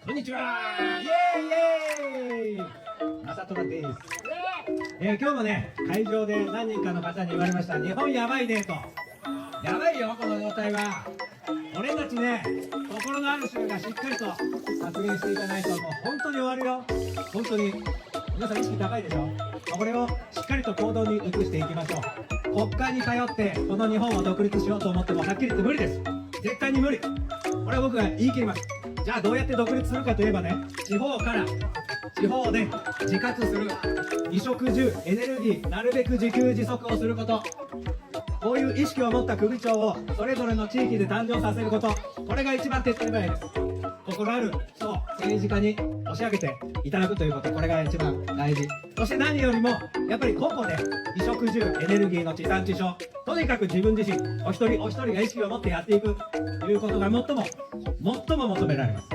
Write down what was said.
こんにちは。イエーイイエーイ。まさとらです。今日もね、会場で何人かの方に言われました。日本やばいねと。やばいよ、この状態は。俺たちね、心のある人がしっかりと発言していかないと、もう本当に終わるよ。本当に。皆さん意識高いでしょ。これをしっかりと行動に移していきましょう。国会に通ってこの日本を独立しようと思ってもはっきり言って無理です。絶対に無理。これは僕が言い切ります。じゃあどうやって独立するかといえばね、地方で自活する、衣食住エネルギー、なるべく自給自足をすること、こういう意識を持った首長をそれぞれの地域で誕生させること、これが一番手っ取り早いです。心あるそう政治家に押し上げていただくということ、これが一番大事。そして何よりもやっぱり個々で衣食住エネルギーの地産地消、とにかく自分自身お一人お一人が意識を持ってやっていくということが最も求められます。